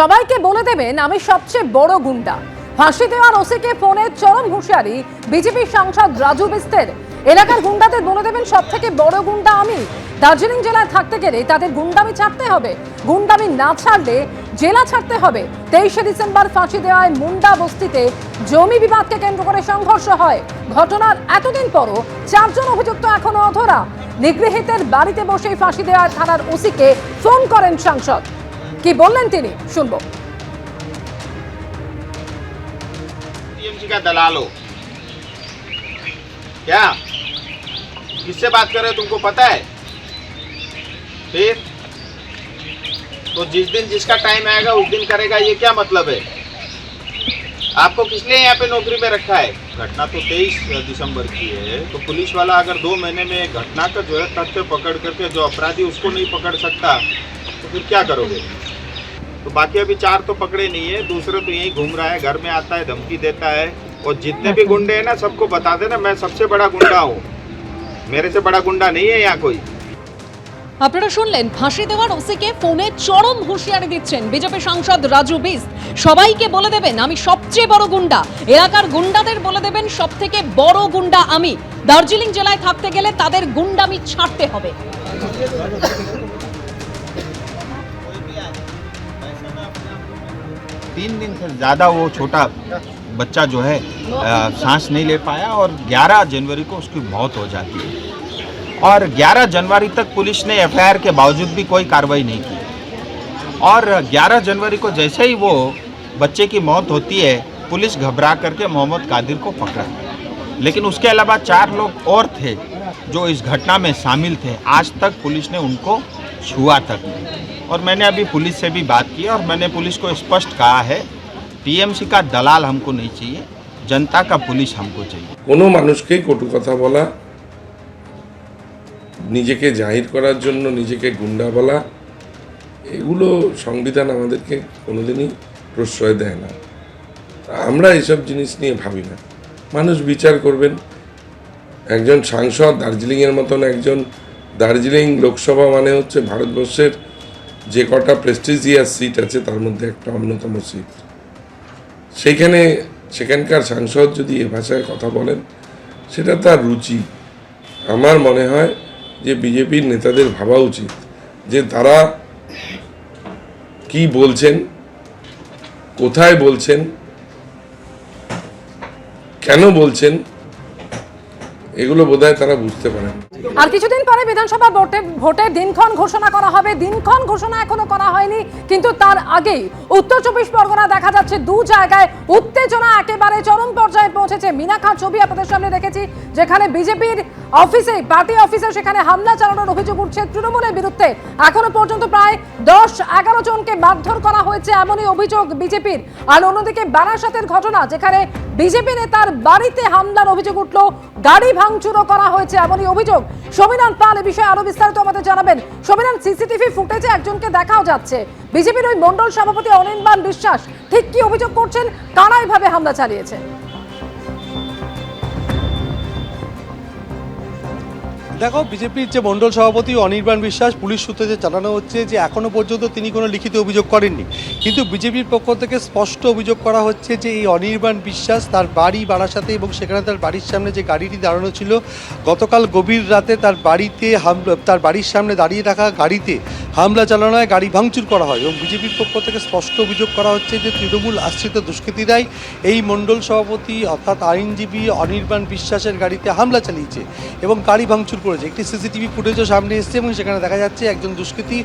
সবাইকে বলে দেবেন আমি সবচেয়ে বড় গুন্ডা। ফাঁসি দেওয়ার ওসিকে ফোনে চরম হুঁশিয়ারি বিজেপি সাংসদ রাজু বিস্তের। এলাকার গুন্ডাদের বলে দেবেন সব থেকে বড় গুন্ডা আমি। দার্জিলিং জেলায় থাকতে গেলে তাদের গুন্ডামি ছাড়তে হবে, গুন্ডামি না ছাড়লে জেলা ছাড়তে হবে। 23শে ডিসেম্বর ফাঁসি দেওয়ায় মুন্ডা বস্তিতে জমি বিবাদকে কেন্দ্র করে সংঘর্ষ হয়। ঘটনার এতদিন পরও 4 জন অভিযুক্ত এখনো অধরা। নিগৃহীতের বাড়িতে বসেই ফাঁসি দেওয়ার থানার ওসিকে ফোন করেন সাংসদ। কি বললেন তিনি শুনবো। टीएमसी का दलाल हो क्या? किससे बात कर रहे हो तुमको पता है? फिर तो जिस दिन जिसका टाइम आएगा उस दिन करेगा, ये क्या मतलब है? आपको किसने यहाँ पे नौकरी में रखा है? घटना तो 23 दिसंबर की है, तो पुलिस वाला अगर 2 महीने में घटना का जो है तथ्य पकड़ करके जो अपराधी उसको नहीं पकड़ सकता तो फिर क्या करोगे? तो बाकी अभी 4 तो पकड़े नहीं है, दूसरे तो यहीं घूम रहा है, घर में आता है, धमकी देता है। और जितने भी गुंडे हैं ना सबको बता देना मैं सबसे बड़ा गुंडा हूँ, मेरे से बड़ा गुंडा नहीं है यहाँ कोई। আপনারা শুনলেন ফাঁসি দেওয়ার ওসিকে ফোনে চরম হুঁশিয়ারি দিচ্ছেন বিজেপি সাংসদ রাজু বিস্ত। সবাইকে বলে দেবেন আমি সবচেয়ে বড় গুন্ডা। এলাকার গুন্ডাদের বলে দেবেন সব থেকে বড় গুন্ডা আমি। দার্জিলিং জেলায় থাকতে গেলে তাদের গুন্ডামি ছাড়তে হবে। 3 दिन से ज़्यादा वो छोटा बच्चा जो है सांस नहीं ले पाया और 11 जनवरी को उसकी मौत हो जाती है। और 11 जनवरी तक पुलिस ने एफआईआर के बावजूद भी कोई कार्रवाई नहीं की। और 11 जनवरी को जैसे ही वो बच्चे की मौत होती है पुलिस घबरा करके मोहम्मद कादिर को पकड़ा। लेकिन उसके अलावा 4 लोग और थे जो इस घटना में शामिल थे। आज तक पुलिस ने उनको छुआ तक नहीं। और मैंने अभी पुलिस से भी बात की और मैंने पुलिस को स्पष्ट कहा है टीएमसी का दलाल हमको नहीं चाहिए, जनता का पुलिस हमको चाहिए। কোনো মানুষকেই কটু কথা বলা, নিজেকে জাহির করার জন্য নিজেকে গুন্ডা বলা, এগুলো সংবিধান আমাদেরকে কোনোদিনই প্রশ্রয় দেয় না। আমরা এসব জিনিস নিয়ে ভাবি না, মানুষ বিচার করবেন। একজন সাংসদ দার্জিলিংয়ের মতন একজন, দার্জিলিং লোকসভা মানে হচ্ছে ভারতবর্ষের যে কটা প্রেস্টিজিয়াস সিট আছে তার মধ্যে একটা অন্যতম সিট। সেখানকার সাংসদ যদি এ ভাষায় কথা বলেন সেটা তার রুচি। আমার মনে হয় যে বিজেপির নেতাদের ভাবা উচিত যে তারা কি বলছেন, কোথায় বলছেন, কেন বলছেন, এগুলো বোধহয় তারা বুঝতে পারেন। আর কিছুদিন পরে বিধানসভা ভোটের দিনক্ষণ ঘোষণা করা হবে। দিনক্ষণ ঘোষণা এখনো করা হয়নি, কিন্তু তার আগেই উত্তর 24 পরগনা দেখা যাচ্ছে 2 জায়গায় উত্তেজনা একেবারে চরম পর্যায়ে পৌঁছেছে। মিনাখার ছবি আপনাদের সামনে রেখেছি, যেখানে বিজেপির অফিসে, পার্টি অফিসে সেখানে হামলা চালানোর অভিযোগ উঠছে তৃণমূলের বিরুদ্ধে। এখনো পর্যন্ত প্রায় 10-11 জনকে মারধর করা হয়েছে এমনই অভিযোগ বিজেপির। আর অন্যদিকে বারাসাতের ঘটনা, যেখানে বিজেপি নেতার বাড়িতে হামলার অভিযোগ উঠল, গাড়ি ভাঙচুরও করা হয়েছে এমনই অভিযোগ। সমীরণ পাল এ বিষয়ে আরো বিস্তারিত আমাদের জানাবেন। সমীরণ, সিসিটিভি ফুটেজে একজনকে দেখাও যাচ্ছে, বিজেপির ওই মন্ডল সভাপতি অনির্বাণ বিশ্বাস। ঠিক কি অভিযোগ করছেন, কারা এভাবে হামলা চালিয়েছে? দেখো, বিজেপির যে মণ্ডল সভাপতি অনির্বাণ বিশ্বাস, পুলিশ সূত্রে যে জানানো হচ্ছে যে এখনও পর্যন্ত তিনি কোনো লিখিত অভিযোগ করেননি, কিন্তু বিজেপির পক্ষ থেকে স্পষ্ট অভিযোগ করা হচ্ছে যে এই অনির্বাণ বিশ্বাস তার বাড়ি বারাসাতে এবং সেখানে তার বাড়ির সামনে যে গাড়িটি দাঁড়ানো ছিল, গতকাল গভীর রাতে তার বাড়ির সামনে দাঁড়িয়ে থাকা গাড়িতে হামলা চালানো হয়, গাড়ি ভাঙচুর করা হয়। এবং বিজেপির পক্ষ থেকে স্পষ্ট অভিযোগ করা হচ্ছে যে তৃণমূল আশ্রিত দুষ্কৃতীরাই এই মণ্ডল সভাপতি অর্থাৎ আইনজীবী অনির্বাণ বিশ্বাসের গাড়িতে হামলা চালিয়েছে এবং গাড়ি ভাঙচুর করেছে। একটি সিসিটিভি ফুটেজও সামনে এসেছে এবং সেখানে দেখা যাচ্ছে একজন দুষ্কৃতী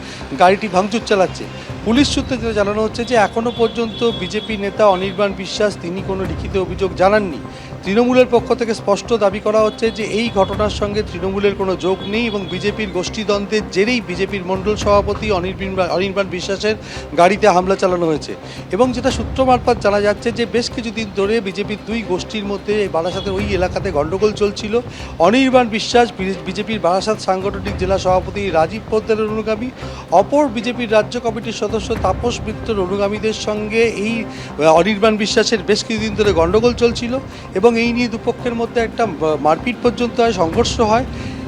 গাড়িটি ভাঙচুর চালাচ্ছে। পুলিশ সূত্রে যেটা জানানো হচ্ছে যে এখনও পর্যন্ত বিজেপি নেতা অনির্বাণ বিশ্বাস তিনি কোনো লিখিত অভিযোগ জানাননি। তৃণমূলের পক্ষ থেকে স্পষ্ট দাবি করা হচ্ছে যে এই ঘটনার সঙ্গে তৃণমূলের কোনো যোগ নেই এবং বিজেপির গোষ্ঠীদ্বন্দ্বের জেরেই বিজেপির মণ্ডল সভাপতি অনির্বাণ বিশ্বাসের গাড়িতে হামলা চালানো হয়েছে। এবং যেটা সূত্র মারফত জানা যাচ্ছে যে বেশ কিছুদিন ধরে বিজেপির 2 গোষ্ঠীর মধ্যে বারাসাতের ওই এলাকাতে গণ্ডগোল চলছিল। অনির্বাণ বিশ্বাস বিজেপির বারাসাত সাংগঠনিক জেলা সভাপতি রাজীব পোদ্দারের অনুগামী, অপর বিজেপির রাজ্য কমিটির সদস্য তাপস মিত্রের অনুগামীদের সঙ্গে এই অনির্বাণ বিশ্বাসের বেশ কিছুদিন ধরে গণ্ডগোল চলছিল এবং এই নিয়ে দুপক্ষের মধ্যে একটা মারপিট পর্যন্ত হয়, সংঘর্ষ হয়।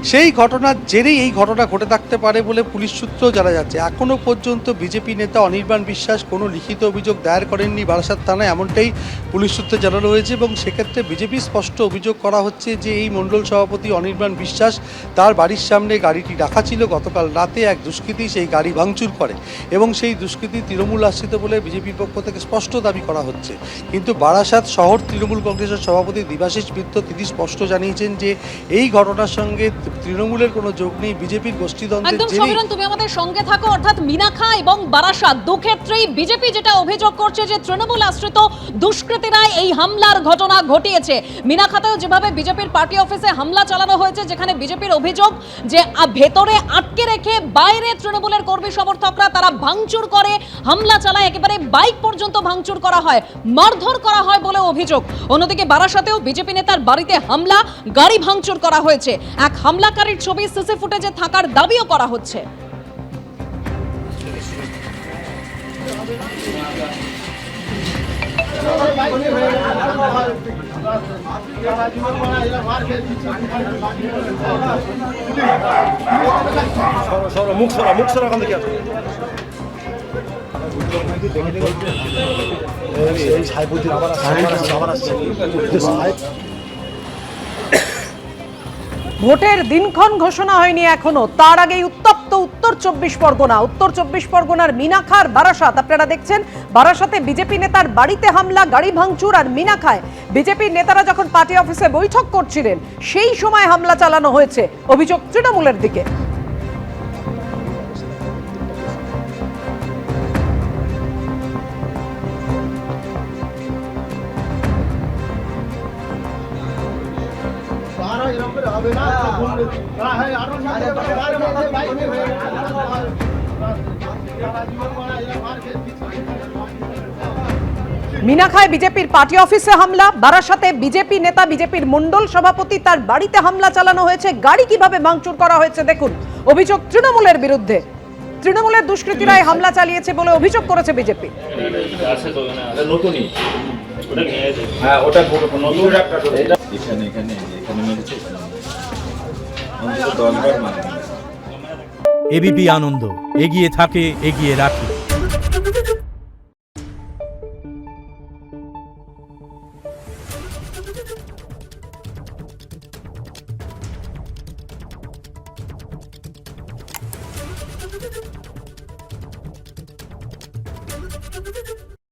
সেই ঘটনার জেরেই এই ঘটনা ঘটে থাকতে পারে বলে পুলিশ সূত্র জানা যাচ্ছে। এখনও পর্যন্ত বিজেপি নেতা অনির্বাণ বিশ্বাস কোনো লিখিত অভিযোগ দায়ের করেননি বারাসাত থানায়, এমনটাই পুলিশ সূত্রে জানানো হয়েছে। এবং সেক্ষেত্রে বিজেপি স্পষ্ট অভিযোগ করা হচ্ছে যে এই মণ্ডল সভাপতি অনির্বাণ বিশ্বাস তার বাড়ির সামনে গাড়িটি রাখা ছিল, গতকাল রাতে এক দুষ্কৃতী সেই গাড়ি ভাঙচুর করে এবং সেই দুষ্কৃতী তৃণমূল আশ্রিত বলে বিজেপির পক্ষ থেকে স্পষ্ট দাবি করা হচ্ছে। কিন্তু বারাসাত শহর তৃণমূল কংগ্রেসের সভাপতি দেবাশিস মিত্র তিনি স্পষ্ট জানিয়েছেন যে এই ঘটনার সঙ্গে তৃণমূলের কোনো যোগ নেই, বিজেপির গোষ্ঠীদ্বন্দ্বের একদম জেরেই। সমীরণ, তুমি আমাদের সঙ্গে থাকো। অর্থাৎ মিনাখা এবং বারাসাত দুক্ষেত্রেই বিজেপি যেটা অভিযোগ করছে যে তৃণমূল আশ্রিত দুষ্কৃতীরা এই হামলার ঘটনা ঘটিয়েছে। মিনাখাতেও যেভাবে বিজেপির পার্টি অফিসে হামলা চালানো হয়েছে, যেখানে বিজেপির অভিযোগ যে ভেতরে আটকে রেখে বাইরে তৃণমূলের কর্মী সমর্থকরা তারা ভাঙচুর করে, হামলা চালায়, একেবারে বাইক পর্যন্ত ভাঙচুর করা হয়, মারধর করা হয় বলে অভিযোগ। অন্যদিকে বারাসাতেও বিজেপি নেতার বাড়িতে হামলা, গাড়ি ভাঙচুর করা হয়েছে। এক হামলাকারীর ছবি সিসি ফুটেজে থাকার দাবিও করা হচ্ছে। ভোটের দিনক্ষণ ঘোষণা হয়নি এখনো, তার আগেই উত্তপ্ত উত্তর 24 পরগনা। উত্তর 24 পরগনার মিনাখার বারাসাত আপনারা দেখছেন। বারাসাতে বিজেপি নেতার বাড়িতে হামলা, গাড়ি ভাঙচুর। আর মিনাখায় বিজেপির নেতারা যখন পার্টি অফিসে বৈঠক করছিলেন সেই সময় হামলা চালানো হয়েছে, অভিযোগ তৃণমূলের দিকে। মিনাখায় বিজেপির পার্টি অফিসে হামলা, বারাসাতে বিজেপি নেতা বিজেপির মণ্ডল সভাপতি তার বাড়িতে হামলা চালানো হয়েছে, গাড়ি কিভাবে ভাঙচুর করা হয়েছে দেখুন। অভিযোগ তৃণমূলের বিরুদ্ধে, তৃণমূলের দুষ্কৃতীরাই হামলা চালিয়েছে বলে অভিযোগ করেছে বিজেপি। এবিপি আনন্দ, এগিয়ে থাকে, এগিয়ে রাখে।